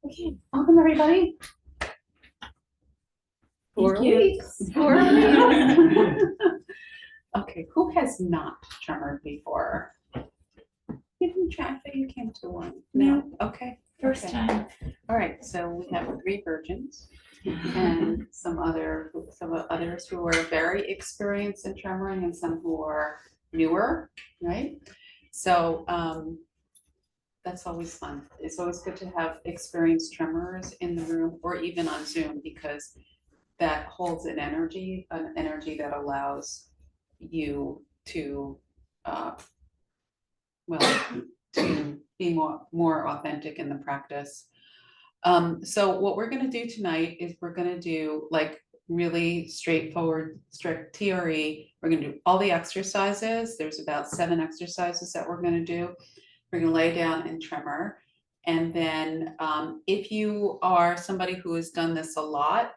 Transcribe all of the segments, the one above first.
Okay, welcome everybody. Thank 4 you. weeks. 4 weeks. Okay, who has not tremored before? You didn't track that you came to one? No. Okay. First okay. time. All right, so we have 3 virgins and some others who are very experienced in tremoring and some who are newer, right? So that's always fun. It's always good to have experienced tremors in the room or even on Zoom, because that holds an energy that allows you to, well, to be more authentic in the practice. So what we're going to do tonight is we're going to do like really straightforward, strict TRE. We're going to do all the exercises. There's about 7 exercises that we're going to do. We're going to lay down and tremor. And then if you are somebody who has done this a lot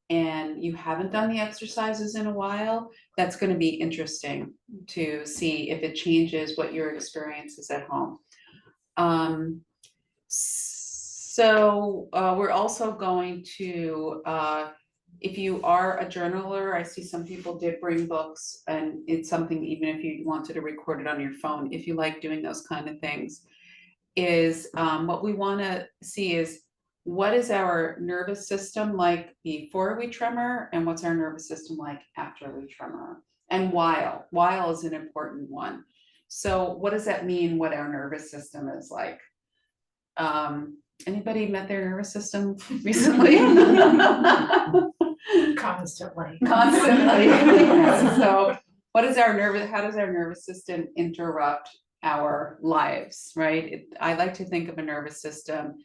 and you haven't done the exercises in a while, that's going to be interesting to see if it changes what your experience is at home. So we're also going to, if you are a journaler, I see some people did bring books, and it's something, even if you wanted to record it on your phone, if you like doing those kind of things, is what we want to see is what is our nervous system like before we tremor, and what's our nervous system like after we tremor, and while is an important one. So what does that mean, what our nervous system is like? Anybody met their nervous system recently? Constantly. So what is our nervous, how does our nervous system interrupt our lives, right? I like to think of a nervous system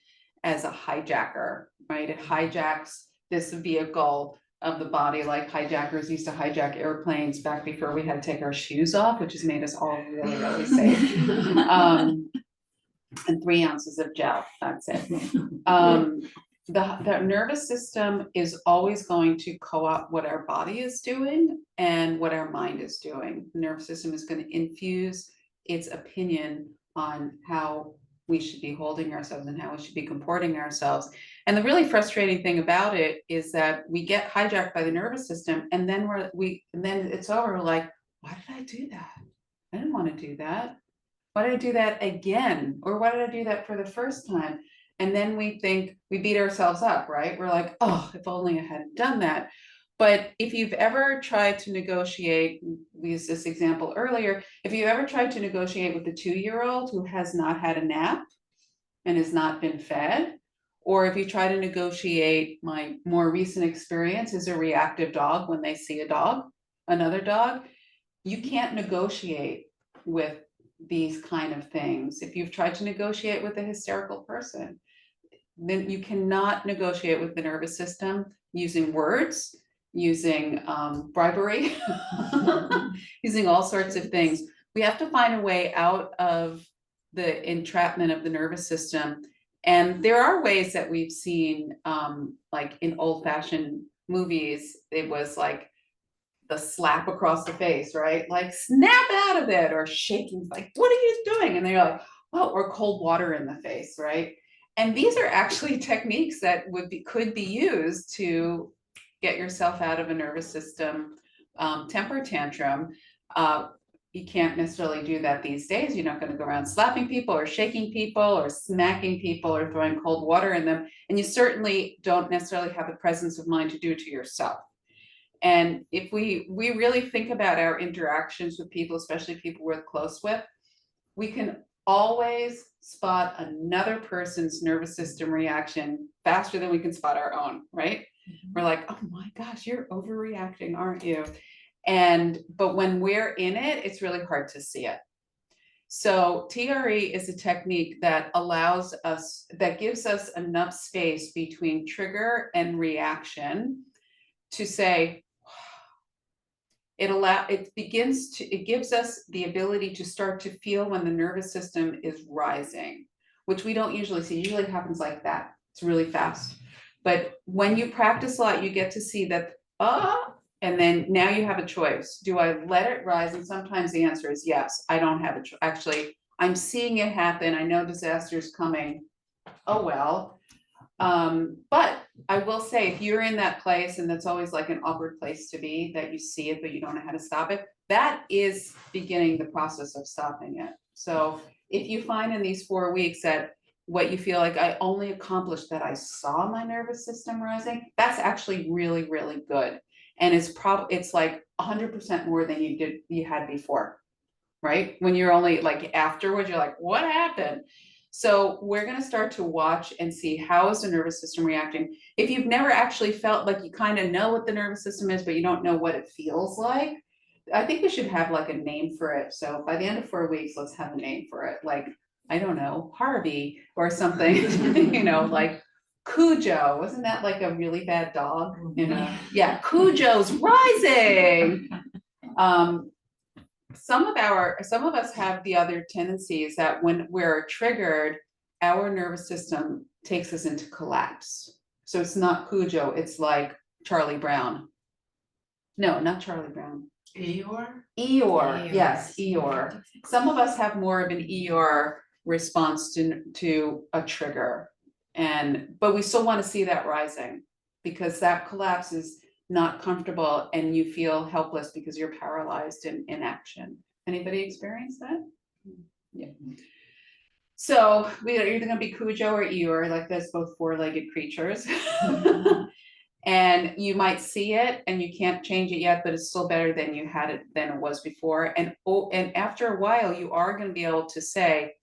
as a hijacker, right? It hijacks this vehicle of the body, like hijackers used to hijack airplanes back before we had to take our shoes off, which has made us all really, really safe. And 3 ounces of gel, that's it. The nervous system is always going to co-opt what our body is doing and what our mind is doing. The nervous system is going to infuse its opinion on how we should be holding ourselves and how we should be comporting ourselves. And the really frustrating thing about it is that we get hijacked by the nervous system, and then then it's over. We're like, why did I do that? I didn't want to do that. Why did I do that again? Or why did I do that for the first time? And then we think, we beat ourselves up, right? We're like, oh, if only I hadn't done that. But if you've ever tried to negotiate, we used this example earlier, if you've ever tried to negotiate with a 2-year-old who has not had a nap and has not been fed, or if you try to negotiate, my more recent experience is a reactive dog when they see another dog, you can't negotiate with these kind of things. If you've tried to negotiate with a hysterical person, then you cannot negotiate with the nervous system using words, using bribery, using all sorts of things. We have to find a way out of the entrapment of the nervous system. And there are ways that we've seen, like in old-fashioned movies, it was like the slap across the face, right? Like, snap out of it, or shaking, like, what are you doing? And they're like, oh, or cold water in the face, right? And these are actually techniques that could be used to get yourself out of a nervous system temper tantrum. You can't necessarily do that these days. You're not going to go around slapping people or shaking people or smacking people or throwing cold water in them. And you certainly don't necessarily have the presence of mind to do it to yourself. And if we really think about our interactions with people, especially people we're close with, we can always spot another person's nervous system reaction faster than we can spot our own, right? We're like, oh my gosh, you're overreacting, aren't you? But when we're in it, it's really hard to see it. So TRE is a technique that allows us, that gives us enough space between trigger and reaction to say, it gives us the ability to start to feel when the nervous system is rising, which we don't usually see. Usually it happens like that. It's really fast. But when you practice a lot, you get to see that, and then now you have a choice. Do I let it rise? And sometimes the answer is yes. I don't have a choice. Actually, I'm seeing it happen. I know disaster is coming. Oh, well. But I will say, if you're in that place, and that's always like an awkward place to be, that you see it, but you don't know how to stop it, that is beginning the process of stopping it. So if you find in these 4 weeks that what you feel like, I only accomplished that I saw my nervous system rising, that's actually really, really good. And it's like 100% more than you had before, right? When you're only like afterwards, you're like, what happened? So we're going to start to watch and see how is the nervous system reacting. If you've never actually felt like you kind of know what the nervous system is, but you don't know what it feels like, I think we should have like a name for it. So by the end of 4 weeks, let's have a name for it. Like, I don't know, Harvey or something, like Cujo. Wasn't that like a really bad dog? Yeah, Cujo's rising. Some of us have the other tendencies that when we're triggered, our nervous system takes us into collapse. So it's not Cujo, it's like Charlie Brown. No, not Charlie Brown. Eeyore? Eeyore, yes, Eeyore. Some of us have more of an Eeyore response to a trigger. But we still want to see that rising, because that collapse is not comfortable and you feel helpless because you're paralyzed in inaction. Anybody experience that? Yeah. So you're either going to be Cujo or Eeyore, like this, both four-legged creatures. And you might see it and you can't change it yet, but it's still better than it was before. And after a while, you are going to be able to say,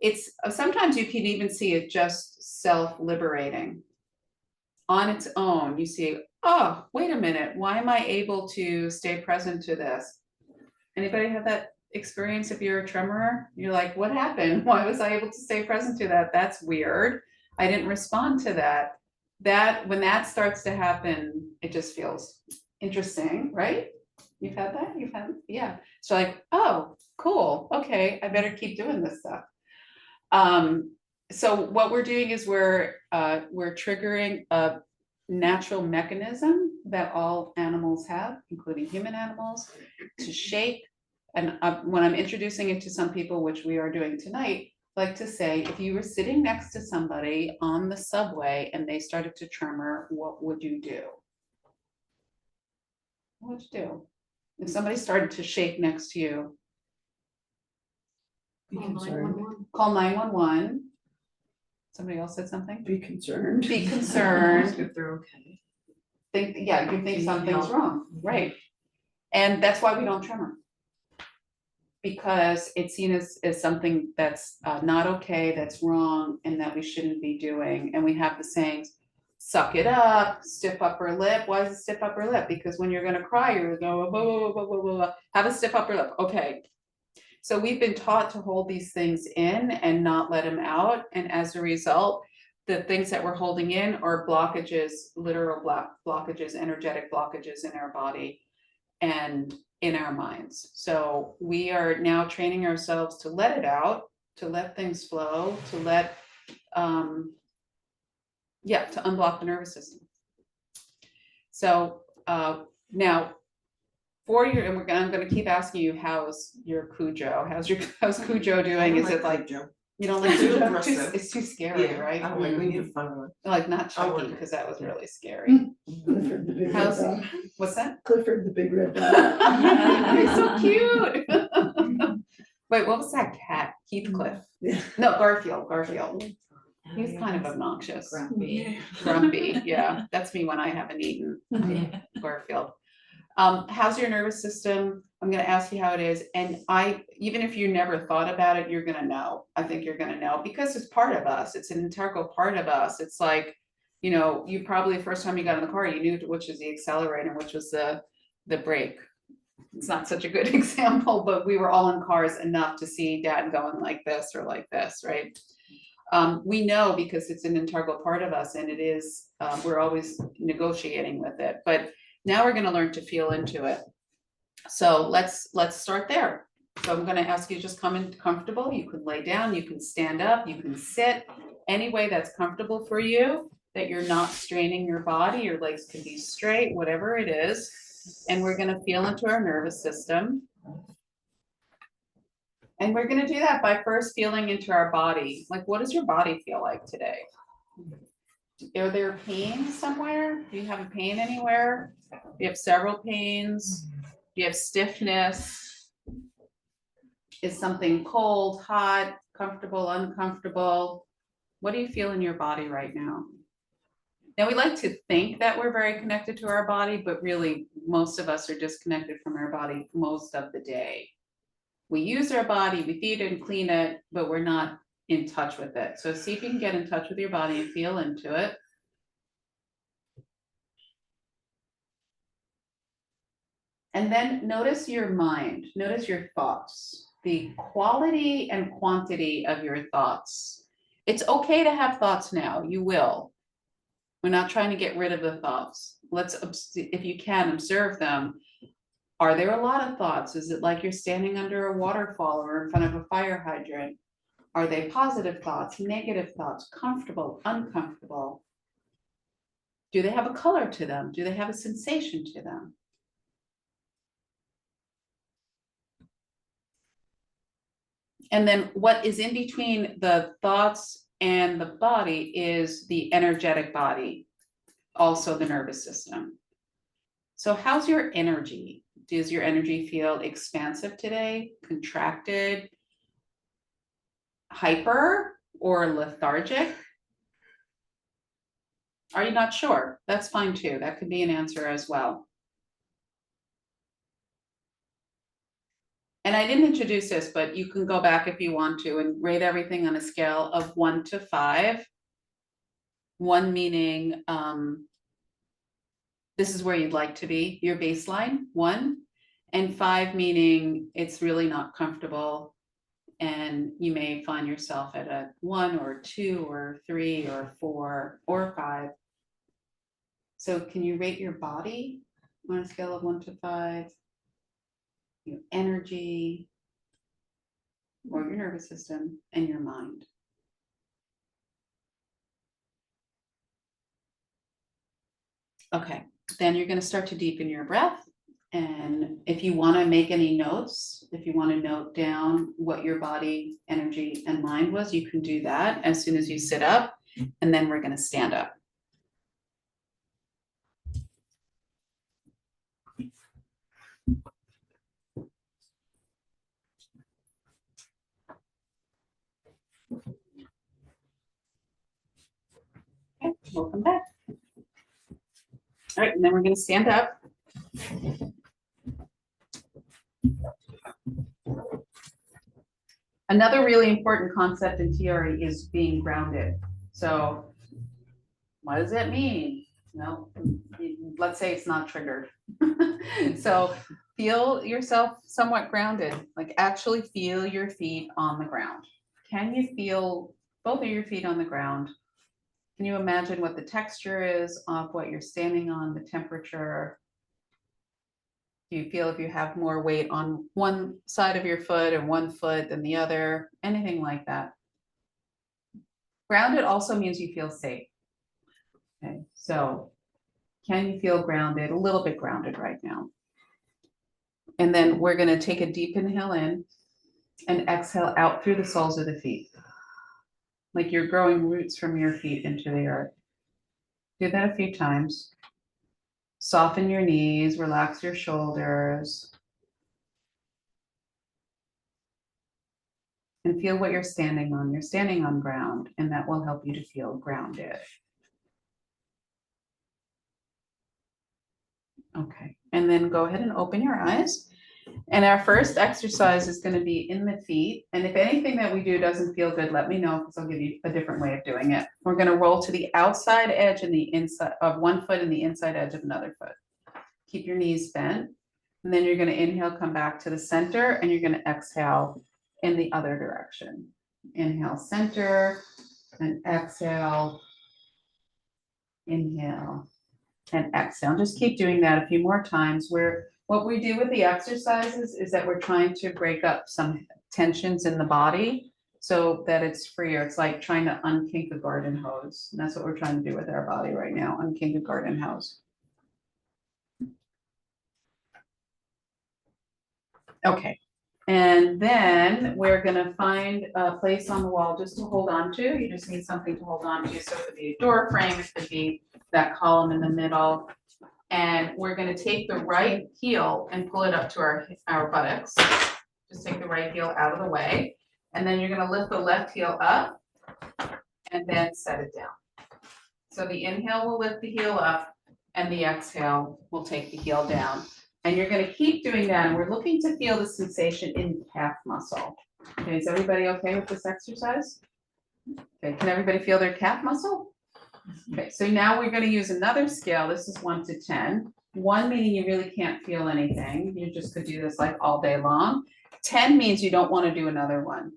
it's sometimes you can even see it just self-liberating on its own. You see, oh, wait a minute, why am I able to stay present to this? Anybody have that experience? If you're a tremorer, you're like, what happened? Why was I able to stay present to that? That's weird. I didn't respond to that. When that starts to happen, it just feels interesting, right? You've had that? Yeah. So like, oh, cool. Okay, I better keep doing this stuff. So what we're doing is we're triggering a natural mechanism that all animals have, including human animals, to shake. And when I'm introducing it to some people, which we are doing tonight, like to say, if you were sitting next to somebody on the subway and they started to tremor, what would you do? What would you do? If somebody started to shake next to you? Be concerned. Call 911. Somebody else said something? Be concerned. Be concerned. If they're okay. You think something's wrong, right? And that's why we don't tremor. Because it's seen as something that's not okay, that's wrong, and that we shouldn't be doing. And we have the sayings, suck it up, stiff upper lip. Why is it stiff upper lip? Because when you're gonna cry, you're gonna go, blah, blah, blah, blah, blah, blah. Have a stiff upper lip, okay. So we've been taught to hold these things in and not let them out. And as a result, the things that we're holding in are blockages, literal blockages, energetic blockages in our body and in our minds. So we are now training ourselves to let it out, to let things flow, to let, to unblock the nervous system. So now, I'm going to keep asking you, how's your Cujo? How's Cujo doing? Is it like Cujo? You don't like Too Cujo? aggressive. It's too scary, Yeah, right? I don't like, we need a fun one. Like not I'll Chucky, work it. because that was really scary. Clifford the big red How's dog. What's that? Clifford the big red dog. He's so cute. Wait, what was that cat? Heathcliff? Yeah. No, Garfield. He's kind of obnoxious. Grumpy, yeah. That's me when I haven't eaten. Garfield. How's your nervous system? I'm going to ask you how it is. And even if you never thought about it, you're going to know. I think you're going to know because it's part of us. It's an integral part of us. It's like, you probably the first time you got in the car, you knew which was the accelerator, which was the brake. It's not such a good example, but we were all in cars enough to see dad going like this or like this, right? We know because it's an integral part of us, and it is, we're always negotiating with it. But now we're going to learn to feel into it. So let's start there. So I'm going to ask you to just come in comfortable. You can lay down, you can stand up, you can sit any way that's comfortable for you, that you're not straining your body. Your legs can be straight, whatever it is. And we're going to feel into our nervous system. And we're going to do that by first feeling into our body. Like, what does your body feel like today? Are there pains somewhere? Do you have a pain anywhere? Do you have several pains? Do you have stiffness? Is something cold, hot, comfortable, uncomfortable? What do you feel in your body right now? Now, we like to think that we're very connected to our body, but really, most of us are disconnected from our body most of the day. We use our body, we feed it and clean it, but we're not in touch with it. So see if you can get in touch with your body and feel into it. And then notice your mind, notice your thoughts, the quality and quantity of your thoughts. It's okay to have thoughts now, you will. We're not trying to get rid of the thoughts. If you can, observe them. Are there a lot of thoughts? Is it like you're standing under a waterfall or in front of a fire hydrant? Are they positive thoughts, negative thoughts, comfortable, uncomfortable? Do they have a color to them? Do they have a sensation to them? And then what is in between the thoughts and the body is the energetic body, also the nervous system. So how's your energy? Does your energy feel expansive today, contracted, hyper, or lethargic? Are you not sure? That's fine too. That could be an answer as well. And I didn't introduce this, but you can go back if you want to and rate everything on a scale of 1 to 5. 1 meaning this is where you'd like to be, your baseline, 1, and 5 meaning it's really not comfortable and you may find yourself at a 1 or 2 or 3 or 4 or 5. So can you rate your body on a scale of 1 to 5? Your energy, or your nervous system, and your mind. Okay, then you're going to start to deepen your breath. And if you want to make any notes, if you want to note down what your body, energy, and mind was, you can do that as soon as you sit up. And then we're going to stand up. Okay, welcome back. All right, and then we're going to stand up. Another really important concept in TRE is being grounded. So what does that mean? Well, let's say it's not triggered. So feel yourself somewhat grounded, like actually feel your feet on the ground. Can you feel both of your feet on the ground? Can you imagine what the texture is of what you're standing on, the temperature? Do you feel if you have more weight on one side of your foot or one foot than the other? Anything like that. Grounded also means you feel safe. Okay, so can you feel grounded, a little bit grounded right now? And then we're going to take a deep inhale in and exhale out through the soles of the feet. Like you're growing roots from your feet into the earth. Do that a few times. Soften your knees, relax your shoulders. And feel what you're standing on. You're standing on ground, and that will help you to feel grounded. Okay, and then go ahead and open your eyes. And our first exercise is going to be in the feet. And if anything that we do doesn't feel good, let me know because I'll give you a different way of doing it. We're going to roll to the outside edge and the inside of one foot and the inside edge of another foot. Keep your knees bent. And then you're going to inhale, come back to the center, and you're going to exhale in the other direction. Inhale, center, and exhale, inhale, and exhale. Just keep doing that a few more times. What we do with the exercises is that we're trying to break up some tensions in the body so that it's freer. It's like trying to unkink a garden hose. And that's what we're trying to do with our body right now, unkink a garden hose. Okay. And then we're gonna find a place on the wall just to hold on to. You just need something to hold on to. So it could be a door frame, it could be that column in the middle. And we're gonna take the right heel and pull it up to our buttocks. Just take the right heel out of the way. And then you're gonna lift the left heel up and then set it down. So the inhale will lift the heel up and the exhale will take the heel down. And you're gonna keep doing that. And we're looking to feel the sensation in the calf muscle. Okay, is everybody okay with this exercise? Okay, can everybody feel their calf muscle? Okay, so now we're gonna use another scale. This is 1 to 10. 1 meaning you really can't feel anything. You just could do this like all day long. 10 means you don't wanna do another one.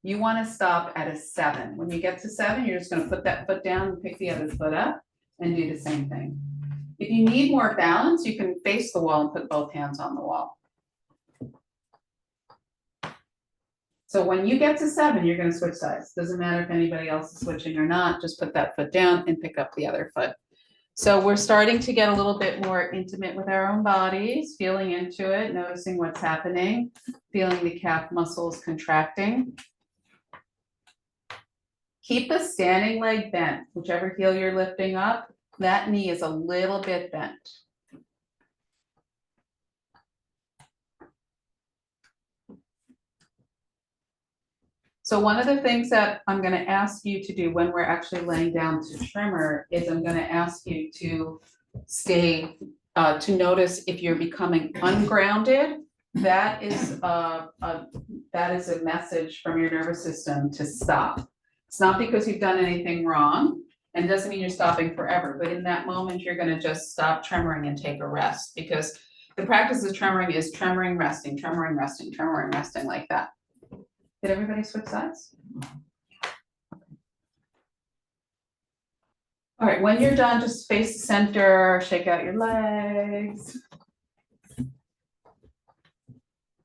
You wanna stop at a 7. When you get to 7, you're just gonna put that foot down and pick the other foot up and do the same thing. If you need more balance, you can face the wall and put both hands on the wall. So when you get to 7, you're gonna switch sides. Doesn't matter if anybody else is switching or not, just put that foot down and pick up the other foot. So we're starting to get a little bit more intimate with our own bodies, feeling into it, noticing what's happening, feeling the calf muscles contracting. Keep the standing leg bent, whichever heel you're lifting up, that knee is a little bit bent. So one of the things that I'm gonna ask you to do when we're actually laying down to tremor is I'm gonna ask you to stay, to notice if you're becoming ungrounded. That is a message from your nervous system to stop. It's not because you've done anything wrong, and it doesn't mean you're stopping forever, but in that moment, you're gonna just stop tremoring and take a rest, because the practice of tremoring is tremoring, resting, tremoring, resting, tremoring, resting, like that. Did everybody switch sides? All right, when you're done, just face the center, shake out your legs.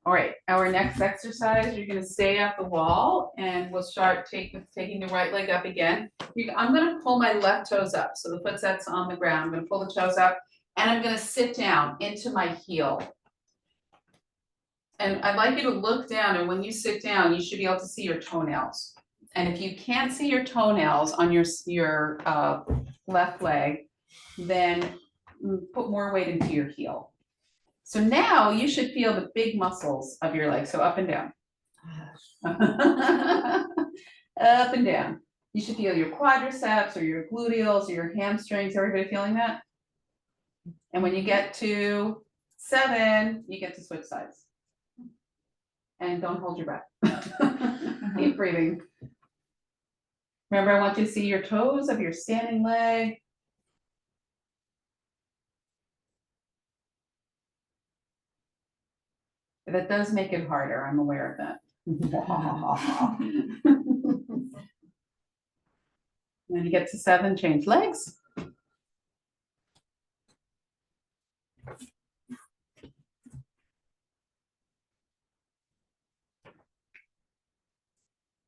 All right, our next exercise, you're gonna stay at the wall and we'll start taking the right leg up again. I'm gonna pull my left toes up, so the foot sets on the ground. I'm gonna pull the toes up and I'm gonna sit down into my heel. And I'd like you to look down, and when you sit down, you should be able to see your toenails. And if you can't see your toenails on your left leg, then put more weight into your heel. So now you should feel the big muscles of your leg, so up and down. Up and down. You should feel your quadriceps or your gluteals or your hamstrings. Everybody feeling that? And when you get to 7, you get to switch sides. And don't hold your breath. Keep breathing. Remember, I want you to see your toes of your standing leg. That does make it harder, I'm aware of that. When you get to 7, change legs.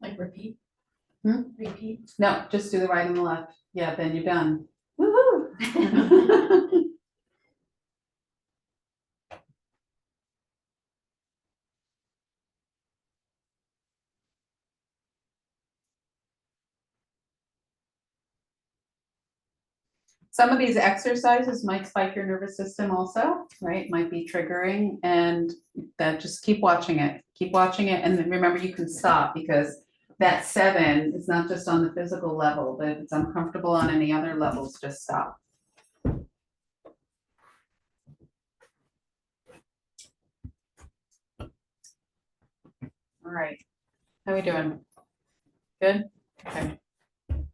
Like repeat? Repeat? No, just do the right and the left. Yeah, then you're done. Woohoo! Some of these exercises might spike your nervous system also, right? Might be triggering, and that just keep watching it. Keep watching it, and then remember you can stop, because that 7 is not just on the physical level, but if it's uncomfortable on any other levels, just stop. All right, how are we doing? Good? Okay.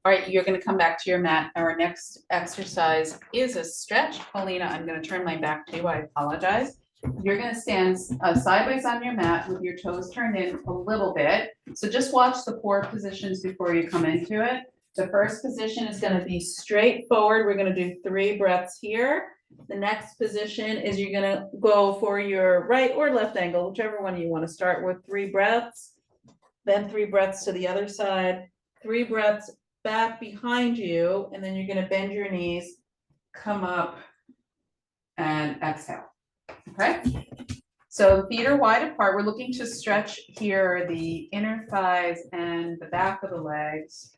All right, you're gonna come back to your mat. Our next exercise is a stretch. Paulina, I'm gonna turn my back to you, I apologize. You're gonna stand sideways on your mat with your toes turned in a little bit. So just watch the 4 positions before you come into it. The first position is gonna be straight forward. We're gonna do 3 breaths here. The next position is you're gonna go for your right or left angle, whichever one you wanna start with. 3 breaths, then 3 breaths to the other side, 3 breaths back behind you, and then you're gonna bend your knees, come up, and exhale. Okay? So the feet are wide apart. We're looking to stretch here the inner thighs and the back of the legs.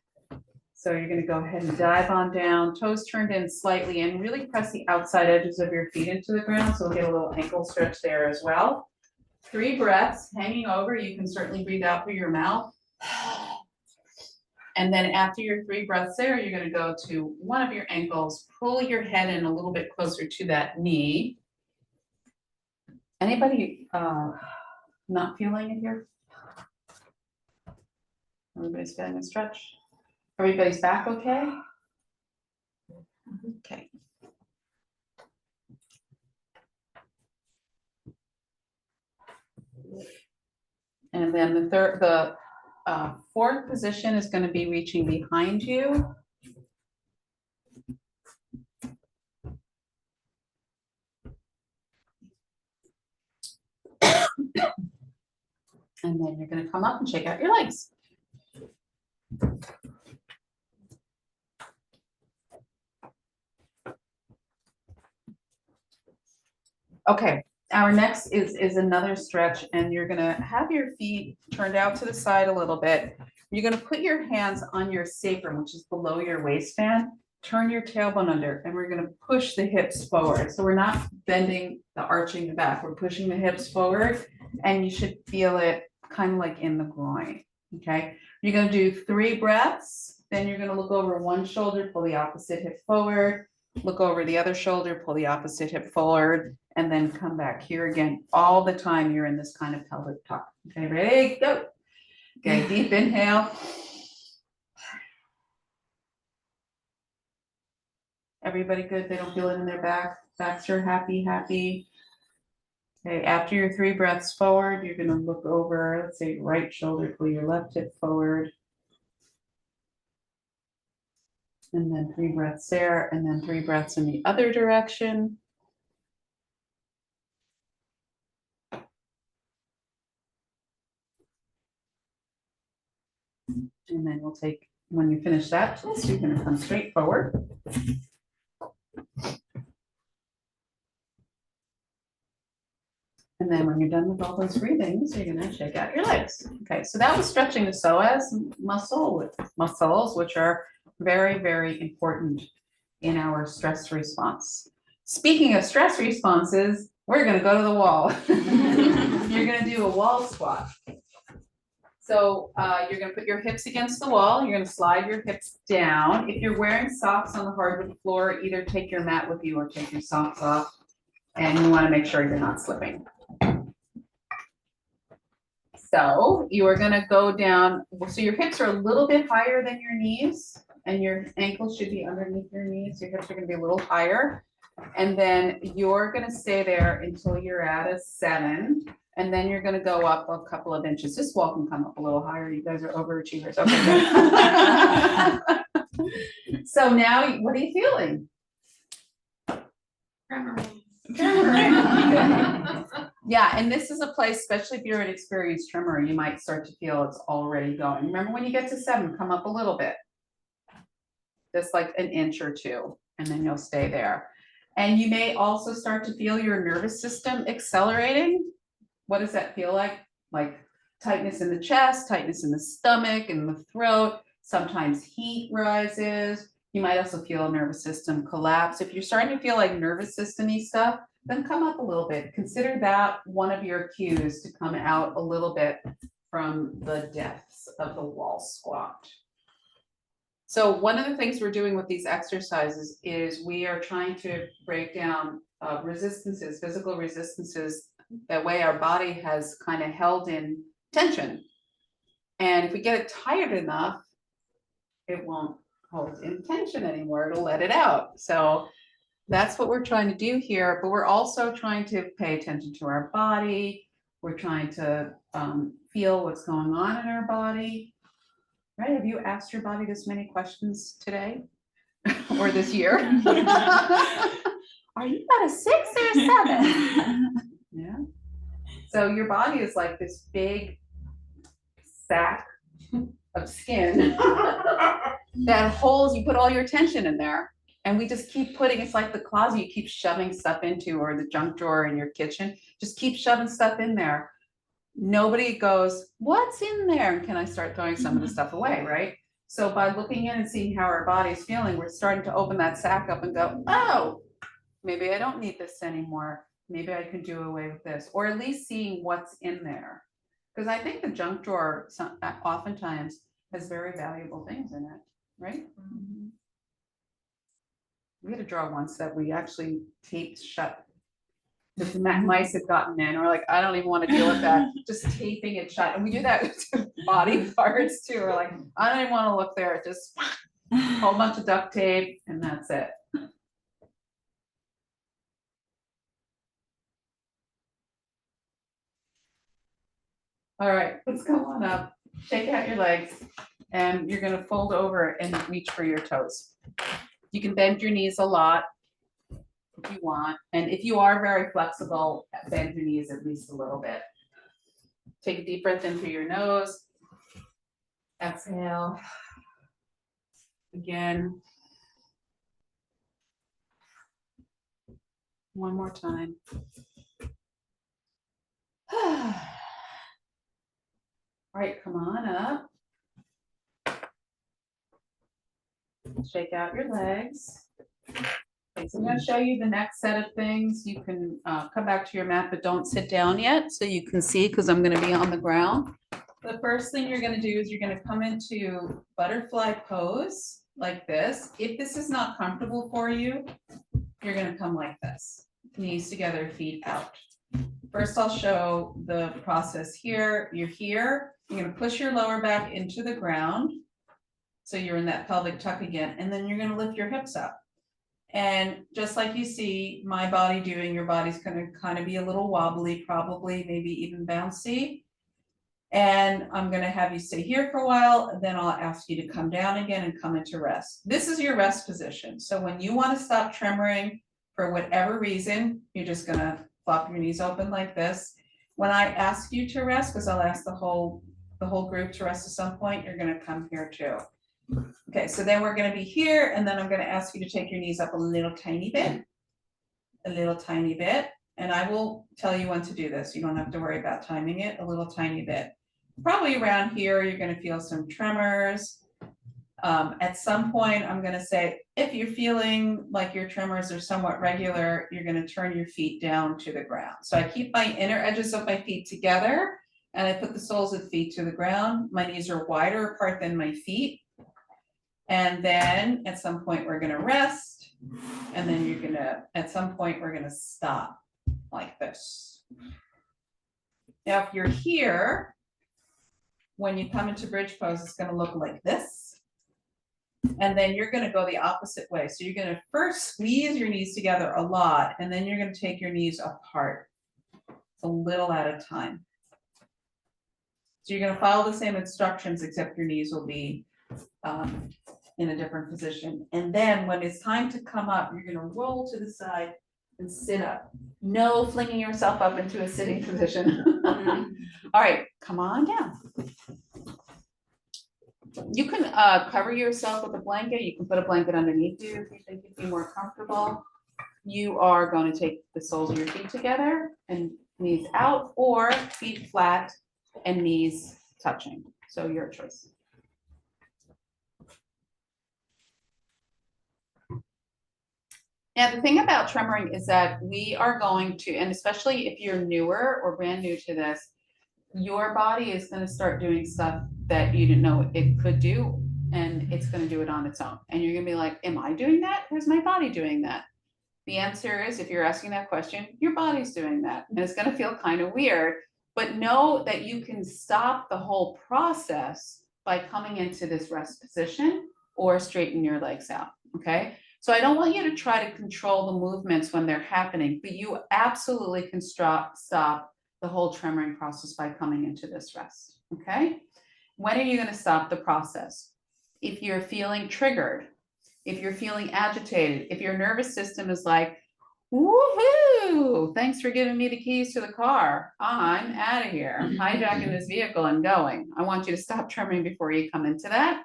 So you're gonna go ahead and dive on down, toes turned in slightly, and really press the outside edges of your feet into the ground. So we'll get a little ankle stretch there as well. 3 breaths, hanging over. You can certainly breathe out through your mouth. And then after your 3 breaths there, you're gonna go to one of your ankles, pull your head in a little bit closer to that knee. Anybody not feeling it here? Everybody's feeling a stretch? Everybody's back okay? Okay. And then the fourth position is going to be reaching behind you. And then you're going to come up and shake out your legs. Okay, our next is another stretch, and you're gonna have your feet turned out to the side a little bit. You're gonna put your hands on your sacrum, which is below your waistband. Turn your tailbone under, and we're gonna push the hips forward. So we're not bending the arching the back, we're pushing the hips forward, and you should feel it kind of like in the groin, okay? You're gonna do 3 breaths, then you're gonna look over one shoulder, pull the opposite hip forward, look over the other shoulder, pull the opposite hip forward, and then come back here again. All the time you're in this kind of pelvic tuck. Okay, ready, go. Okay, deep inhale. Everybody good? They don't feel it in their back? Backs are happy. Okay, after your 3 breaths forward, you're gonna look over, let's say right shoulder, pull your left hip forward. And then 3 breaths there, and then 3 breaths in the other direction. And then we'll take, when you finish that twist, you're gonna come straight forward. And then when you're done with all those breathings, you're gonna shake out your legs. Okay, so that was stretching the psoas muscles, which are very, very important in our stress response. Speaking of stress responses, we're gonna go to the wall. You're gonna do a wall squat. So you're gonna put your hips against the wall, you're gonna slide your hips down. If you're wearing socks on the hardwood floor, either take your mat with you or take your socks off. And you wanna make sure you're not slipping. So you are gonna go down, so your hips are a little bit higher than your knees, and your ankles should be underneath your knees. Your hips are gonna be a little higher. And then you're gonna stay there until you're at a 7. And then you're gonna go up a couple of inches. This wall can come up a little higher. You guys are overachievers. Okay. So now, what are you feeling? Yeah, and this is a place, especially if you're an experienced trimmer, you might start to feel it's already going. Remember, when you get to 7, come up a little bit. Just like an inch or 2, and then you'll stay there. And you may also start to feel your nervous system accelerating. What does that feel like? Like tightness in the chest, tightness in the stomach, and the throat. Sometimes heat rises. You might also feel a nervous system collapse. If you're starting to feel like nervous system-y stuff, then come up a little bit. Consider that one of your cues to come out a little bit from the depths of the wall squat. So one of the things we're doing with these exercises is we are trying to break down resistances, physical resistances, that way our body has kind of held in tension. And if we get it tired enough, it won't hold in tension anymore, it'll let it out. So that's what we're trying to do here, but we're also trying to pay attention to our body. We're trying to feel what's going on in our body. Right? Have you asked your body this many questions today or this year? Are you at a 6 or a 7? Yeah. So your body is like this big sack of skin that holds, you put all your tension in there. And we just keep putting, it's like the closet you keep shoving stuff into, or the junk drawer in your kitchen, just keep shoving stuff in there. Nobody goes, what's in there? And can I start throwing some of the stuff away, right? So by looking in and seeing how our body's feeling, we're starting to open that sack up and go, oh, maybe I don't need this anymore. Maybe I can do away with this, or at least seeing what's in there. Because I think the junk drawer oftentimes has very valuable things in it, right? We had a drawer once that we actually taped shut. The mice had gotten in, we're like, I don't even want to deal with that, just taping it shut. And we do that with body parts too. We're like, I don't even want to look there, just a whole bunch of duct tape and that's it. All right, let's go on up, shake out your legs, and you're gonna fold over and reach for your toes. You can bend your knees a lot if you want, and if you are very flexible, bend your knees at least a little bit. Take a deep breath in through your nose. Exhale. Again. One more time. All right, come on up. Shake out your legs. Okay, so I'm going to show you the next set of things. You can come back to your mat, but don't sit down yet so you can see, because I'm going to be on the ground. The first thing you're going to do is you're going to come into butterfly pose like this. If this is not comfortable for you, you're going to come like this. Knees together, feet out. First, I'll show the process here. You're here. You're going to push your lower back into the ground. So you're in that pelvic tuck again. And then you're going to lift your hips up. And just like you see my body doing, your body's going to kind of be a little wobbly, probably, maybe even bouncy. And I'm going to have you stay here for a while. And then I'll ask you to come down again and come into rest. This is your rest position. So when you want to stop tremoring for whatever reason, you're just going to flop your knees open like this. When I ask you to rest, because I'll ask the whole group to rest at some point, you're going to come here too. Okay, so then we're going to be here, and then I'm going to ask you to take your knees up a little tiny bit, and I will tell you when to do this. You don't have to worry about timing it, a little tiny bit. Probably around here, you're going to feel some tremors. At some point, I'm going to say, if you're feeling like your tremors are somewhat regular, you're going to turn your feet down to the ground. So I keep my inner edges of my feet together, and I put the soles of the feet to the ground. My knees are wider apart than my feet. And then at some point we're gonna rest, and then you're gonna, at some point we're gonna stop like this. Now, if you're here, when you come into bridge pose, it's gonna look like this. And then you're gonna go the opposite way. So you're gonna first squeeze your knees together a lot, and then you're gonna take your knees apart. It's a little at a time. So you're gonna follow the same instructions, except your knees will be in a different position. And then when it's time to come up, you're going to roll to the side and sit up. No flinging yourself up into a sitting position. All right, come on down. You can cover yourself with a blanket. You can put a blanket underneath you if you think you'd be more comfortable. You are going to take the soles of your feet together and knees out, or feet flat and knees touching. So your choice. Now, the thing about tremoring is that we are going to, and especially if you're newer or brand new to this, your body is going to start doing stuff that you didn't know it could do, and it's going to do it on its own. And you're going to be like, am I doing that? Or is my body doing that? The answer is, if you're asking that question, your body's doing that. And it's going to feel kind of weird, but know that you can stop the whole process by coming into this rest position or straighten your legs out, okay? So I don't want you to try to control the movements when they're happening, but you absolutely can stop the whole tremoring process by coming into this rest, okay? When are you going to stop the process? If you're feeling triggered, if you're feeling agitated, if your nervous system is like, woohoo, thanks for giving me the keys to the car. I'm out of here. I'm hijacking this vehicle and going. I want you to stop tremoring before you come into that.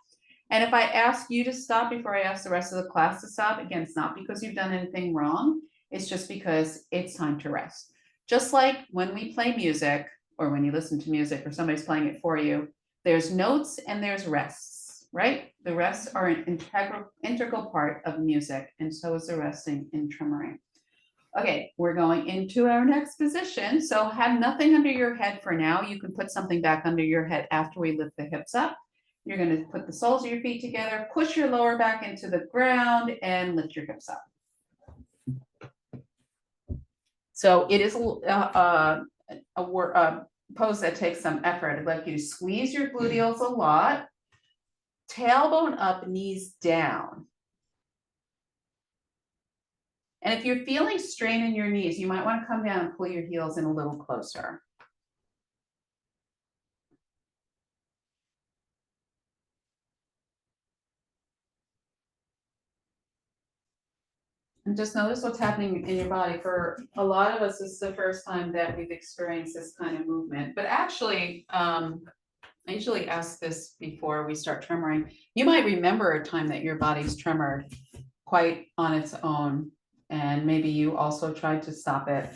And if I ask you to stop before I ask the rest of the class to stop, again, it's not because you've done anything wrong. It's just because it's time to rest. Just like when we play music or when you listen to music or somebody's playing it for you, there's notes and there's rests, right? The rests are an integral part of music, and so is the resting in tremoring. Okay, we're going into our next position. So have nothing under your head for now. You can put something back under your head after we lift the hips up. You're going to put the soles of your feet together, push your lower back into the ground, and lift your hips up. So it is a pose that takes some effort. I'd like you to squeeze your gluteals a lot, tailbone up, knees down. And if you're feeling strain in your knees, you might want to come down and pull your heels in a little closer. And just notice what's happening in your body. For a lot of us, this is the first time that we've experienced this kind of movement. But actually, I usually ask this before we start tremoring. You might remember a time that your body's tremored quite on its own, and maybe you also tried to stop it,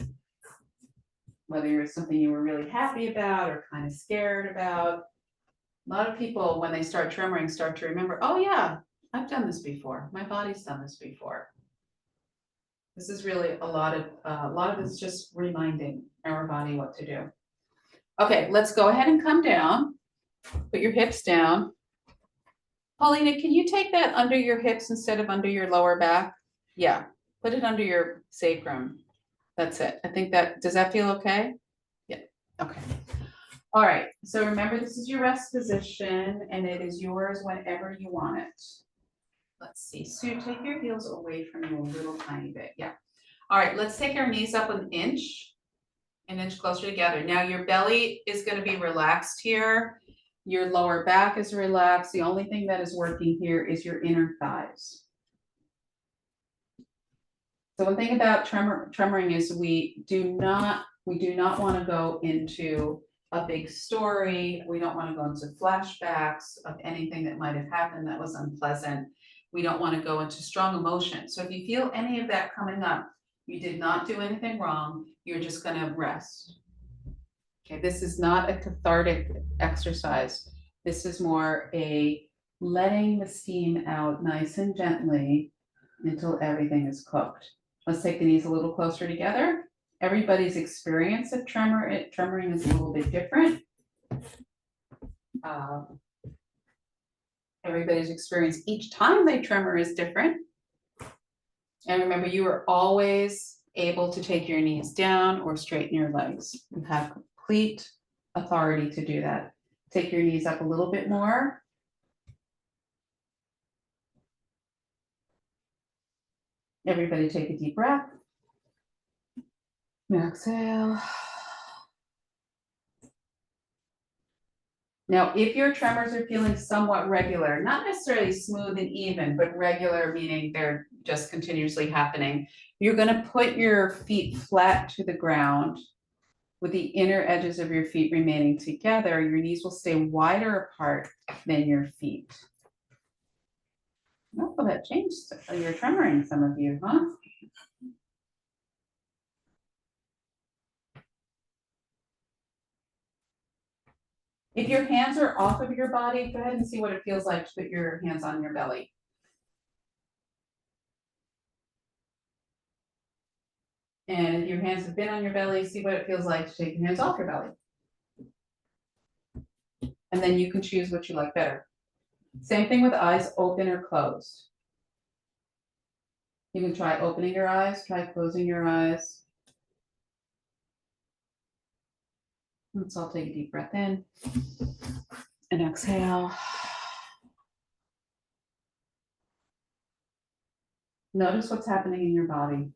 whether it's something you were really happy about or kind of scared about. A lot of people, when they start tremoring, start to remember, oh yeah, I've done this before. My body's done this before. This is really a lot of this is just reminding our body what to do. Okay, let's go ahead and come down. Put your hips down. Paulina, can you take that under your hips instead of under your lower back? Yeah, put it under your sacrum. That's it. I think does that feel okay? Yeah, okay. All right, so remember this is your rest position and it is yours whenever you want it. Let's see, Sue, take your heels away from you a little tiny bit, yeah. All right, let's take our knees up an inch closer together. Now your belly is gonna be relaxed here. Your lower back is relaxed. The only thing that is working here is your inner thighs. So one thing about tremoring is we do not wanna go into a big story. We don't wanna go into flashbacks of anything that might have happened that was unpleasant. We don't wanna go into strong emotion. So if you feel any of that coming up, you did not do anything wrong. You're just gonna rest. Okay, this is not a cathartic exercise. This is more a letting the steam out nice and gently until everything is cooked. Let's take the knees a little closer together. Everybody's experience of tremoring is a little bit different. Everybody's experience each time they tremor is different. And remember, you are always able to take your knees down or straighten your legs. You have complete authority to do that. Take your knees up a little bit more. Everybody take a deep breath. Exhale. Now, if your tremors are feeling somewhat regular, not necessarily smooth and even, but regular, meaning they're just continuously happening, you're going to put your feet flat to the ground with the inner edges of your feet remaining together. Your knees will stay wider apart than your feet. Oh, that changed. You're tremoring, some of you, huh? If your hands are off of your body, go ahead and see what it feels like to put your hands on your belly. And if your hands have been on your belly, see what it feels like to take your hands off your belly. And then you can choose what you like better. Same thing with eyes open or closed. You can try opening your eyes, try closing your eyes. Let's all take a deep breath in and exhale. Notice what's happening in your body.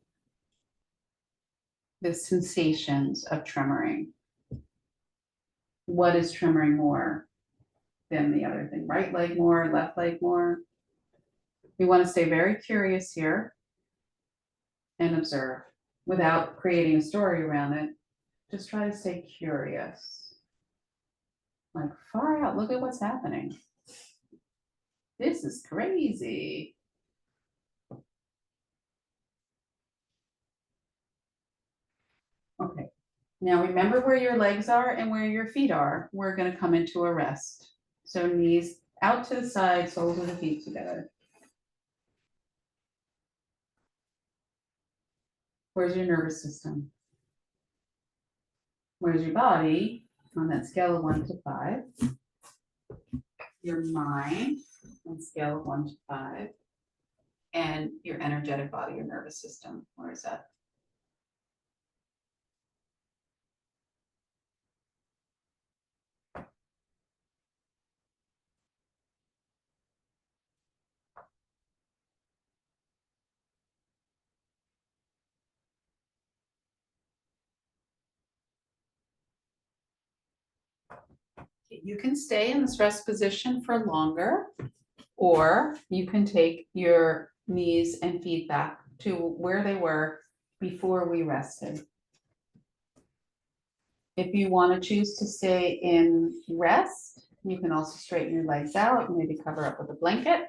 The sensations of tremoring. What is tremoring more than the other thing? Right leg more, left leg more? We want to stay very curious here and observe without creating a story around it. Just try to stay curious. Like far out, look at what's happening. This is crazy. Okay, now remember where your legs are and where your feet are. We're gonna come into a rest. So knees out to the side, soles of the feet together. Where's your nervous system? Where's your body on that scale of 1 to 5? Your mind on scale of 1 to 5. And your energetic body, your nervous system. Where is that? You can stay in this rest position for longer, or you can take your knees and feet back to where they were before we rested. If you want to choose to stay in rest, you can also straighten your legs out, maybe cover up with a blanket.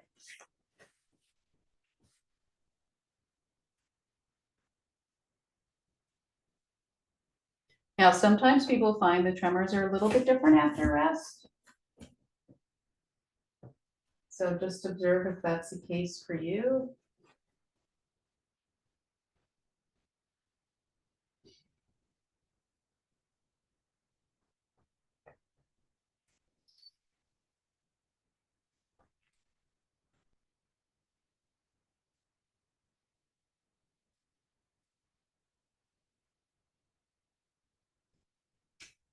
Now, sometimes people find the tremors are a little bit different after rest. So just observe if that's the case for you.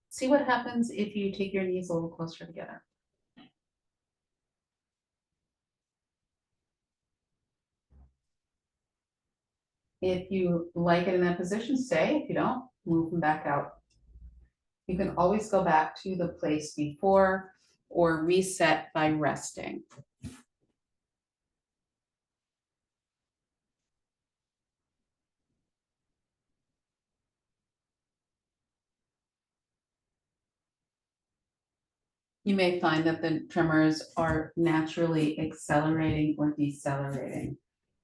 See what happens if you take your knees a little closer together. If you like it in that position, stay. If you don't, move them back out. You can always go back to the place before or reset by resting. You may find that the tremors are naturally accelerating or decelerating.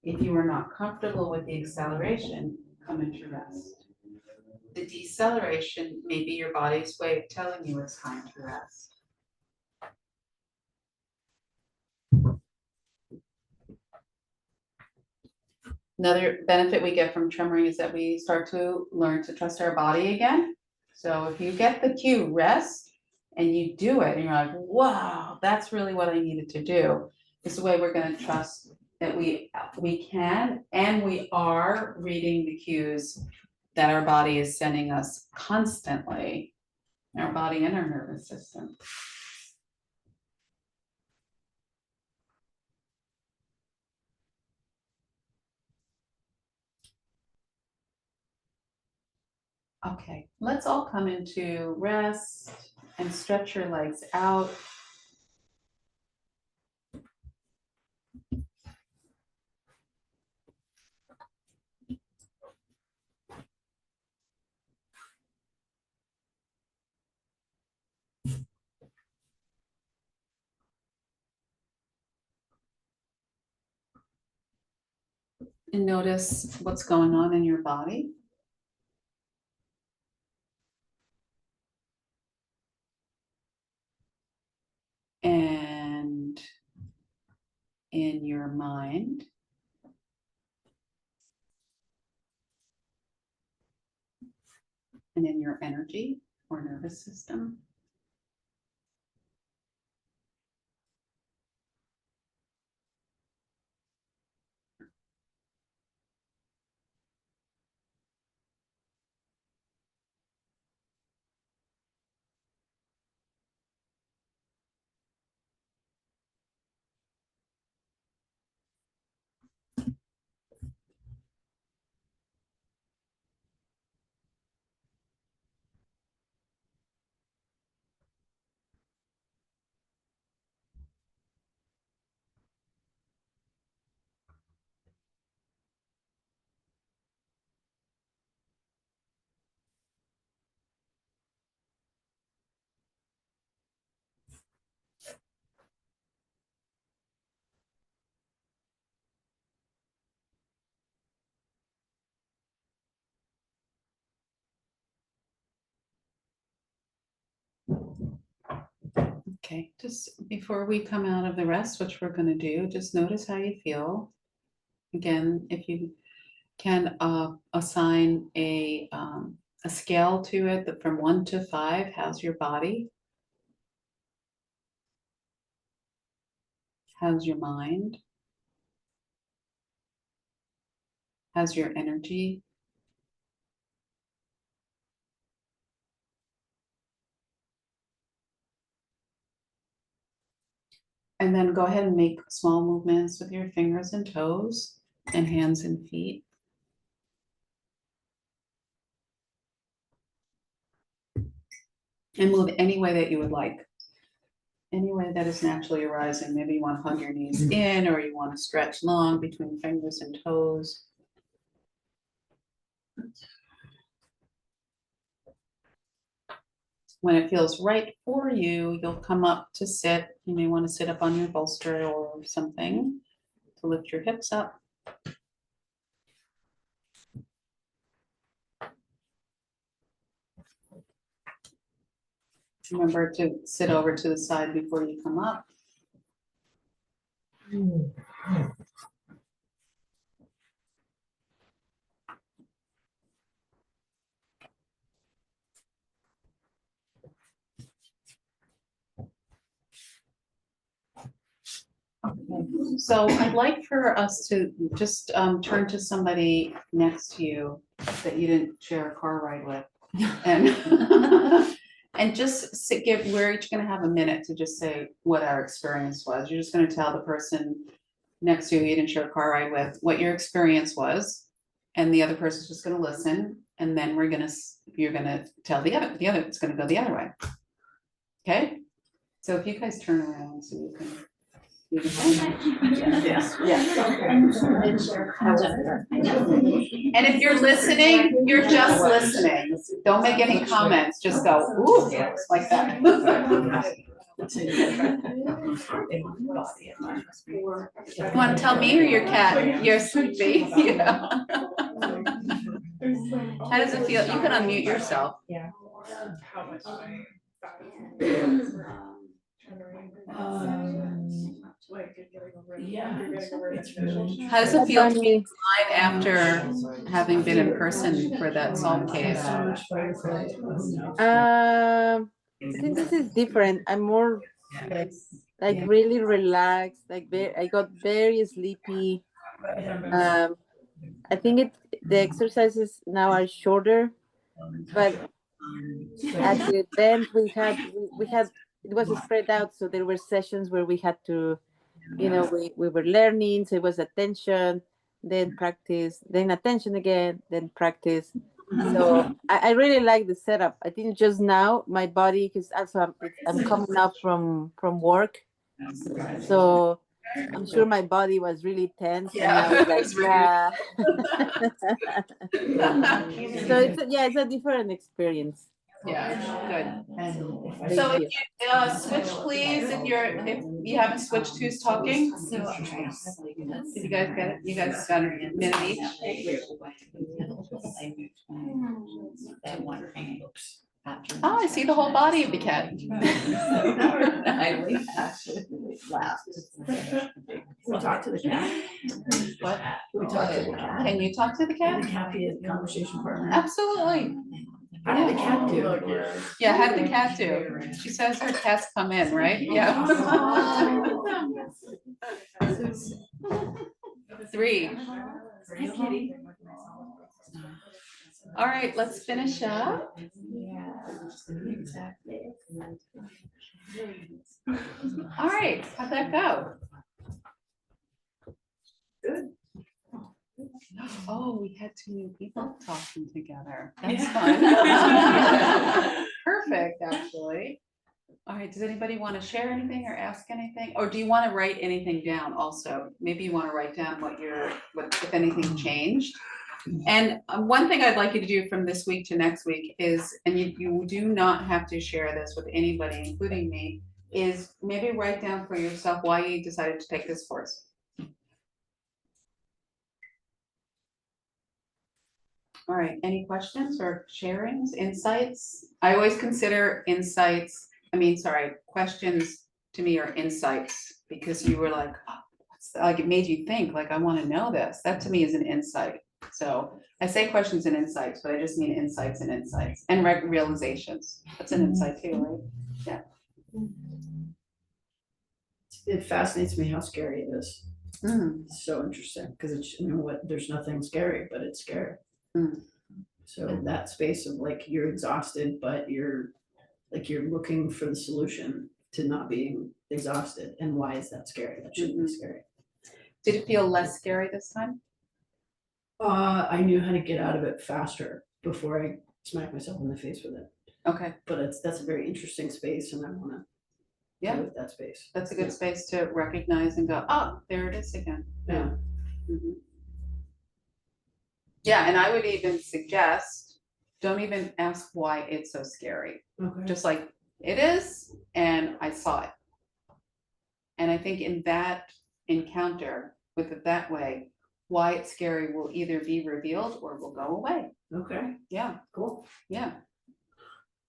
If you are not comfortable with the acceleration, come into rest. The deceleration may be your body's way of telling you it's time to rest. Another benefit we get from tremoring is that we start to learn to trust our body again. So if you get the cue, rest, and you do it, and you're like, wow, that's really what I needed to do. This is the way we're gonna trust that we can and we are reading the cues that our body is sending us constantly, our body and our nervous system. Okay, let's all come into rest and stretch your legs out. And notice what's going on in your body. And in your mind. And in your energy or nervous system. Okay, just before we come out of the rest, which we're gonna do, just notice how you feel. Again, if you can assign a scale to it, that from 1 to 5, how's your body? How's your mind? How's your energy? And then go ahead and make small movements with your fingers and toes and hands and feet. And move any way that you would like. Any way that is naturally arising. Maybe you want to hug your knees in, or you want to stretch long between fingers and toes. When it feels right for you, you'll come up to sit. You may want to sit up on your bolster or something to lift your hips up. Remember to sit over to the side before you come up. Okay. So I'd like for us to just turn to somebody next to you that you didn't share a car ride with. And and just give, we're each gonna have a minute to just say what our experience was. You're just gonna tell the person next to you didn't share a car ride with what your experience was. And the other person's just gonna listen, and then you're gonna tell the other, it's gonna go the other way. Okay? So if you guys turn around so you can. Yes. And if you're listening, you're just listening. Don't make any comments, just go, ooh, like that. You want to tell me or your cat? You're sleepy. Yeah. How does it feel? You can unmute yourself. Yeah. How does it feel to be live after having been in person for that salt cave? I think this is different. I'm more like really relaxed. I got very sleepy. I think the exercises now are shorter, but at the event we had it was spread out, so there were sessions where we had to, we were learning. So it was attention, then practice, then attention again, then practice. So I really like the setup. I think just now my body, because also I'm coming up from work, so I'm sure my body was really tense. Yeah, And I was it was really- so it's a different experience. Yeah, good. Thank So you. if you switch, please, if you haven't switched, who's talking? Did you guys get it? You guys got a minute each? Oh, I see the whole body of the cat. We talked to the cat. What? We talked to the cat. Can you talk to the Can the cat? cat be a conversation partner? Absolutely. How did the cat do? Yeah, how'd the cat do? She says her cats come in, right? Yeah. 3. Hi, kitty. All right, let's finish up. Yeah, exactly. All right, how'd that go? Good. Oh, we had 2 new people talking together. That's Yeah. fun. Perfect, actually. All right, does anybody want to share anything or ask anything? Or do you want to write anything down also? Maybe you want to write down what if anything changed. And one thing I'd like you to do from this week to next week is, and you do not have to share this with anybody, including me, is maybe write down for yourself why you decided to take this course. All right, any questions or sharings, insights? I always consider questions to me are insights, because you were like, oh, like it made you think, like, I want to know this. That to me is an insight. So I say questions and insights, but I just mean insights and realizations. That's an insight too, right? It fascinates me how scary it is. Mm, It's so interesting because it's, you know what, there's nothing scary, but it's scary. Mm. So that space of like you're exhausted, but you're looking for the solution to not being exhausted. And why is that scary? That shouldn't be scary. Did it feel less scary this time? I knew how to get out of it faster before I smacked myself in the face with it. Okay, But that's a very interesting space, and I want to Yeah. play with that space. that's a good space to recognize and go, oh, there it is again. Yeah. Mhm. Yeah, and I would even suggest, don't even ask why it's so scary. Okay. Just like, it is, and I saw it. And I think in that encounter with it that way, why it's scary will either be revealed or will go away. Okay. Yeah, Cool. yeah.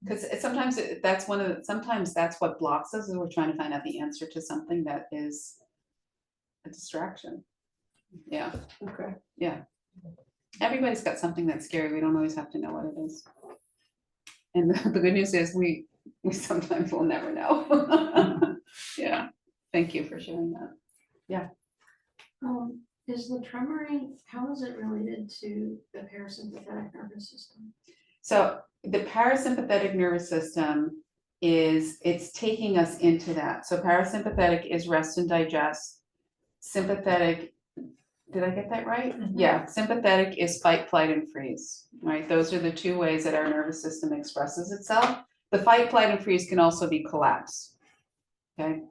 Because sometimes that's sometimes that's what blocks us, is we're trying to find out the answer to something that is a distraction. Yeah, Okay. yeah. Everybody's got something that's scary. We don't always have to know what it is. And the good news is we sometimes will never know. Yeah, thank you for sharing that. Is the tremoring, how is it related to the parasympathetic nervous system? So the parasympathetic nervous system it's taking us into that. So parasympathetic is rest and digest. Sympathetic, did I get that right? Mhm. Yeah, sympathetic is fight, flight, and freeze, right? Those are the two ways that our nervous system expresses itself. The fight, flight, and freeze can also be collapse. Okay,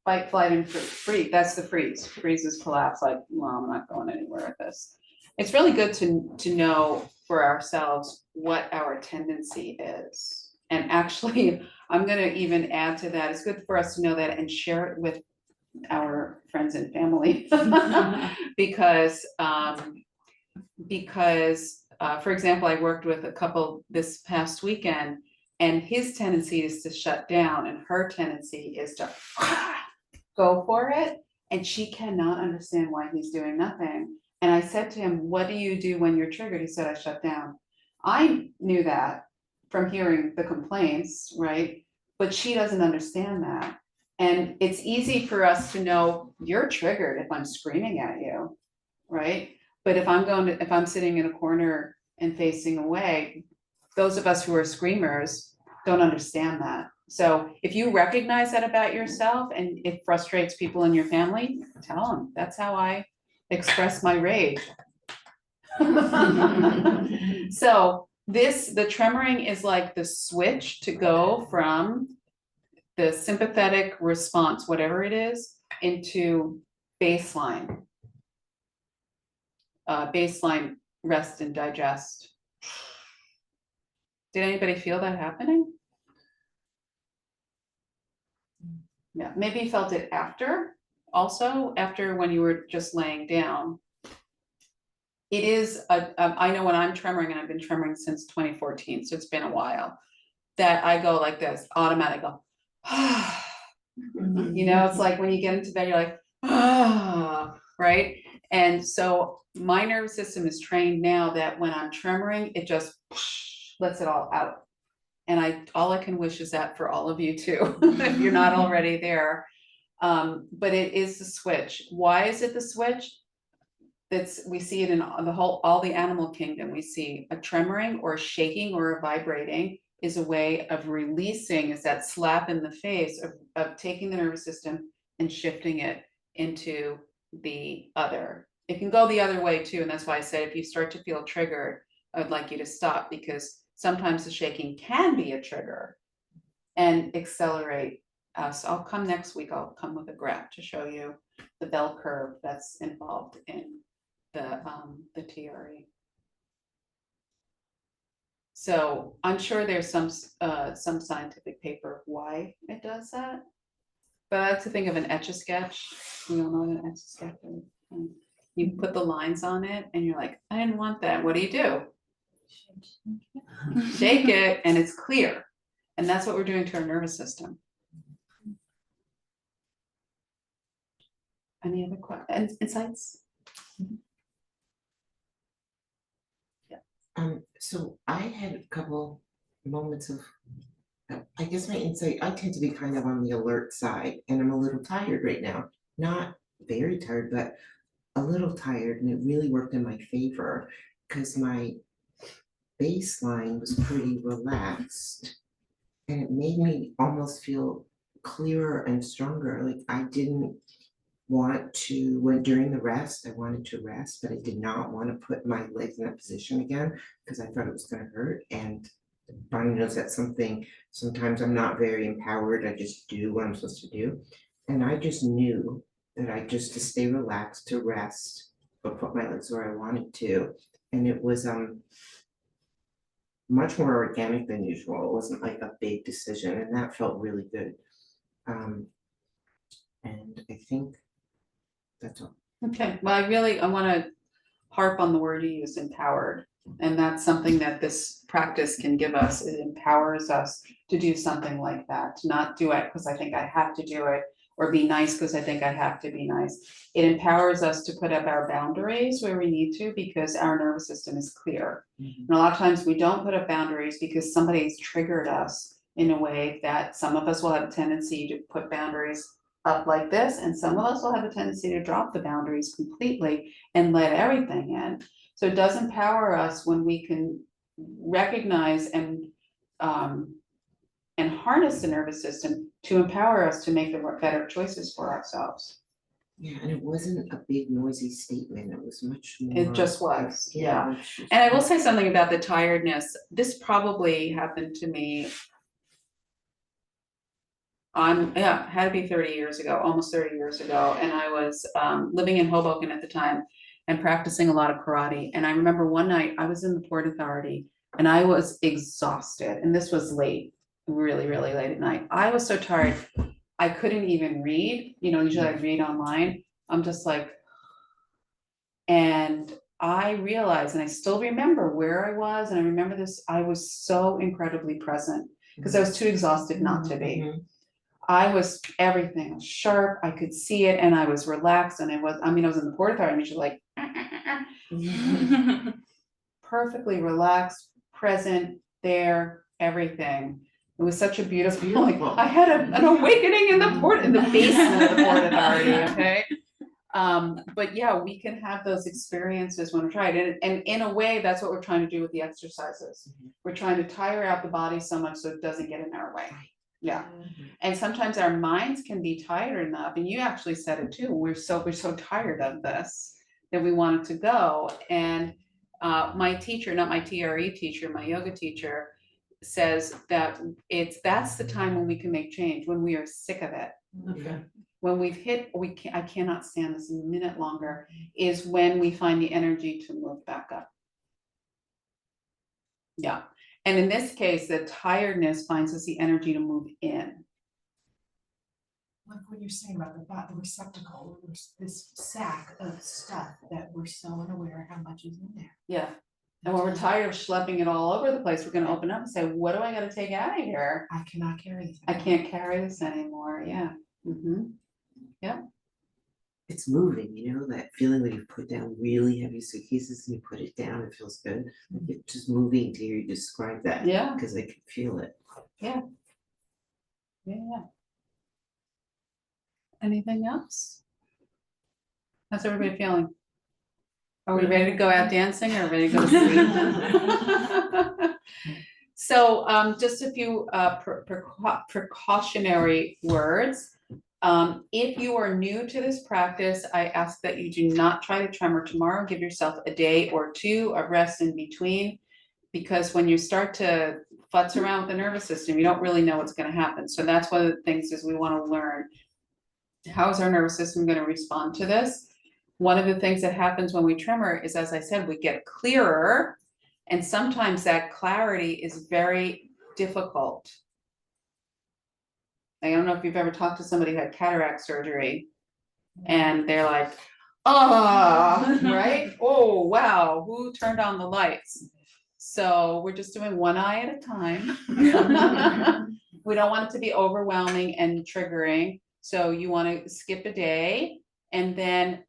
fight, flight, and freeze, that's the freeze. Freeze is collapse, like, well, I'm not going anywhere with this. It's really good to know for ourselves what our tendency is. And actually, I'm gonna even add to that, it's good for us to know that and share it with our friends and family. Because, for example, I worked with a couple this past weekend, and his tendency is to shut down and her tendency is to go for it. And she cannot understand why he's doing nothing. And I said to him, what do you do when you're triggered? He said, I shut down. I knew that from hearing the complaints, right? But she doesn't understand that. And it's easy for us to know you're triggered if I'm screaming at you, right? But if I'm sitting in a corner and facing away, those of us who are screamers don't understand that. So if you recognize that about yourself and it frustrates people in your family, tell them, that's how I express my rage. So the tremoring is like the switch to go from the sympathetic response, whatever it is, into baseline. Baseline rest and digest. Did anybody feel that happening? Yeah, maybe you felt it after, also after when you were just laying down. It is, I know when I'm tremoring, and I've been tremoring since 2014, so it's been a while, that I go like this, automatic go, you know, it's like when you get into bed, you're like, right? And so my nervous system is trained now that when I'm tremoring, it just lets it all out. And all I can wish is that for all of you too, if you're not already there. But it is the switch. Why is it the switch? We see it in all the animal kingdom. We see a tremoring or a shaking or a vibrating is a way of releasing, is that slap in the face of taking the nervous system and shifting it into the other. It can go the other way too, and that's why I said if you start to feel triggered, I would like you to stop, because sometimes the shaking can be a trigger and accelerate us. I'll come next week, I'll come with a graph to show you the bell curve that's involved in the TRE. So I'm sure there's some scientific paper of why it does that. But I like to think of an Etch-a-Sketch. We all know what an Etch-a-Sketch is. You put the lines on it and you're like, I didn't want that. What do? Shake it and it's clear. And that's what we're doing to our nervous system. Any other insights? So I had a couple moments of, I guess my insight, I tend to be kind of on the alert side, and I'm a little tired right now. Not very tired, but a little tired, and it really worked in my favor, because my baseline was pretty relaxed. And it made me almost feel clearer and stronger, like I didn't want to, when during the rest, I wanted to rest, but I did not want to put my legs in that position again, because I thought it was gonna hurt, and Bonnie knows that's something, sometimes I'm not very empowered, I just do what I'm supposed to do. And I just knew that I just to stay relaxed, to rest, but put my legs where I wanted to. And it was much more organic than usual. It wasn't like a big decision, and that felt really good. And I think that's all. Okay, well, I wanna harp on the word you used, empowered. And that's something that this practice can give us. It empowers us to do something like that, to not do it because I think I have to do it, or be nice because I think I have to be nice. It empowers us to put up our boundaries where we need to, because our nervous system is clear. And a lot of times we don't put up boundaries because somebody's triggered us in a way that some of us will have a tendency to put boundaries up like this, and some of us will have a tendency to drop the boundaries completely and let everything in. So it does empower us when we can recognize and harness the nervous system to empower us to make the better choices for ourselves. Yeah, and it wasn't a big noisy statement, it was much more. It just was, yeah. it's just- And I will say something about the tiredness. This probably happened to me. Had to be 30 years ago, almost 30 years ago, and I was living in Hoboken at the time and practicing a lot of karate. And I remember one night I was in the Port Authority and I was exhausted, and this was late, really, really late at night. I was so tired, I couldn't even read. Usually I read online. I'm just like, and I realized, and I still remember where I was, and I remember this, I was so incredibly present because I was too exhausted not to be. Mhm. I was, everything was sharp, I could see it, and I was relaxed, and I was in the Port Authority, I'm usually like, perfectly relaxed, present, there, everything. It was such a beautiful, beautiful. I had an awakening in the basement of the Port Authority, okay? But yeah, we can have those experiences when we're trying, and in a way, that's what we're trying to do with the exercises. We're trying to tire out the body so much so it doesn't get in our way. Yeah, and sometimes our minds can be tired enough, and you actually said it too, we're so tired of this that we want it to go. And my teacher, not my TRE teacher, my yoga teacher, says that that's the time when we can make change, when we are sick of it. Okay. When we've hit, I cannot stand this a minute longer, is when we find the energy to move back up. Yeah, and in this case, the tiredness finds us the energy to move in. Like what you're saying about the receptacle, this sack of stuff that we're so unaware how much is in there. Yeah, and when we're tired of schlepping it all over the place, we're gonna open up and say, what do I gotta take out of here? I cannot carry this. I can't carry this anymore, yeah. It's moving, that feeling when you put down really heavy suitcases and you put it down, it feels good. It's just moving to hear you describe that. Yeah. Because I can feel it. Yeah. Anything else? How's everybody feeling? Are we ready to go out dancing or ready to go to sleep? So just a few precautionary words. If you are new to this practice, I ask that you do not try to tremor tomorrow. Give yourself a day or two of rest in between, because when you start to futz around with the nervous system, you don't really know what's going to happen. So that's one of the things is we want to learn, how is our nervous system going to respond to this? One of the things that happens when we tremor is, as I said, we get clearer, and sometimes that clarity is very difficult. I don't know if you've ever talked to somebody who had cataract surgery and they're like, oh, right? Oh, wow, who turned on the lights? So we're just doing one eye at a time. We don't want it to be overwhelming and triggering. So you want to skip a day And then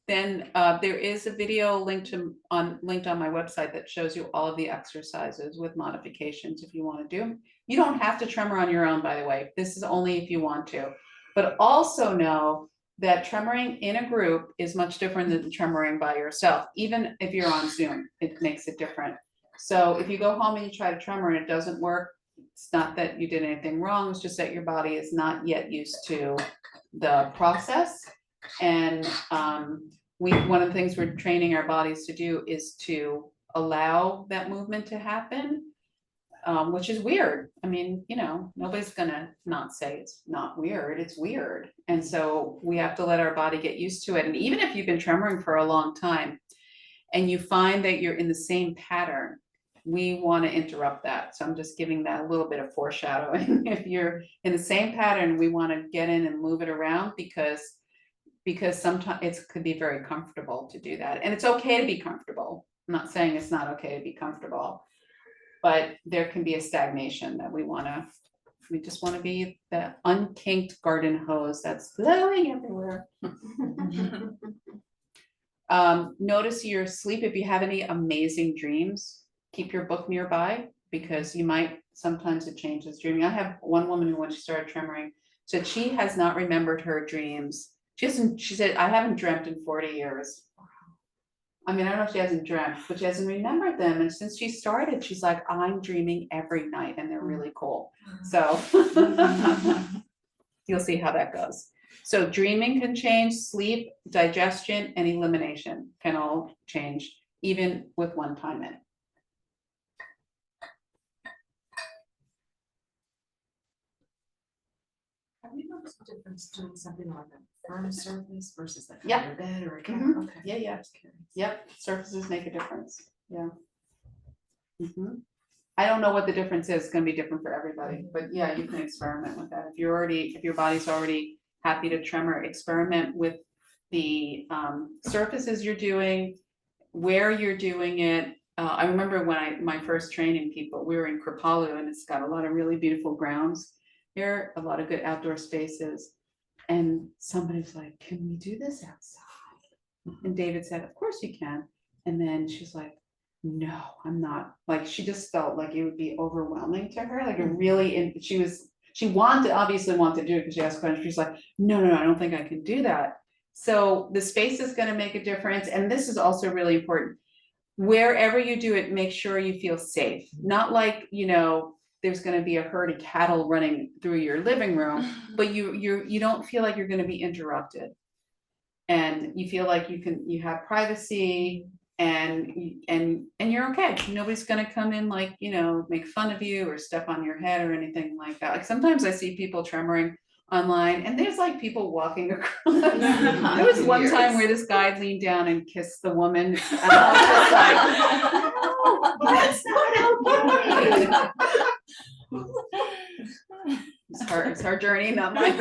there is a video linked on my website that shows you all of the exercises with modifications if you want to do. You don't have to tremor on your own, by the way. This is only if you want to. But also know that tremoring in a group is much different than tremoring by yourself. Even if you're on Zoom, it makes it different. So if you go home and you try to tremor and it doesn't work, it's not that you did anything wrong, it's just that your body is not yet used to the process. And one of the things we're training our bodies to do is to allow that movement to happen, which is weird. I mean, you know, nobody's gonna not say it's not weird, it's weird. And so we have to let our body get used to it. And even if you've been tremoring for a long time and you find that you're in the same pattern, we want to interrupt that. So I'm just giving that a little bit of foreshadowing. If you're in the same pattern, we want to get in and move it around because sometimes it could be very comfortable to do that. And it's okay to be comfortable. I'm not saying it's not okay to be comfortable, but there can be a stagnation that we just want to be the unkinked garden hose that's flowing everywhere. Notice your sleep. If you have any amazing dreams, keep your book nearby because you might, sometimes it changes dreaming. I have one woman who, when she started tremoring, said she has not remembered her dreams. She said, I haven't dreamt in 40 years. I mean, I don't know if she hasn't dreamt, but she hasn't remembered them. And since she started, she's like, I'm dreaming every night and they're really cool. So you'll see how that goes. So dreaming can change, sleep, digestion, and elimination can all change, even with one time in. Have you noticed a difference doing something like a firm surface versus like Yeah. a bed or a Mhm. couch? Okay. Yeah. Just curious. Yep, surfaces make a difference, yeah. Mhm. I don't know what the difference is, it's gonna be different for everybody, but yeah, you can experiment with that. If your body's already happy to tremor, experiment with the surfaces you're doing, where you're doing it. I remember when my first training people, we were in Kripalu and it's got a lot of really beautiful grounds here, a lot of good outdoor spaces. And somebody's like, can we do this outside? And David said, of course you can. And then she's like, no, I'm not. Like, she just felt like it would be overwhelming to her. Like, it really, and she obviously wanted to do it because she asked questions. She's like, no, I don't think I can do that. So the space is going to make a difference. And this is also really important. Wherever you do it, make sure you feel safe. Not like, you know, there's going to be a herd of cattle running through your living room, but you don't feel like you're going to be interrupted. And you feel like you have privacy and you're okay. Nobody's gonna come in, like, you know, make fun of you or step on your head or anything like that. Like, sometimes I see people tremoring online and there's like people walking across. There was one time where this guy leaned down and kissed the woman. And I was just like, no, that's not okay. It's her journey, not mine.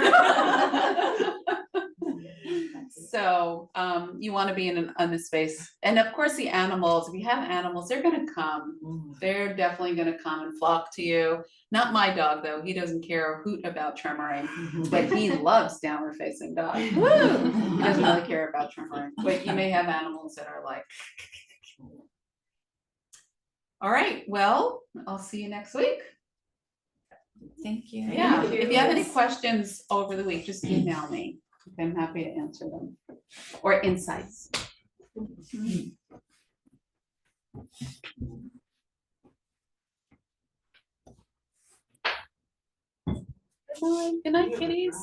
So you want to be in a space, and of course the animals, if you have animals, they're going to come. They're definitely going to come and flock to you. Not my dog though, he doesn't care a hoot about tremoring, but he loves downward facing dog. Woo! He doesn't really care about tremoring, but you may have animals that are like. All right, well, I'll see you next week. Thank you. Yeah, if you have any questions over the week, just email me. I'm happy to answer them. Or insights. Good night, kitties.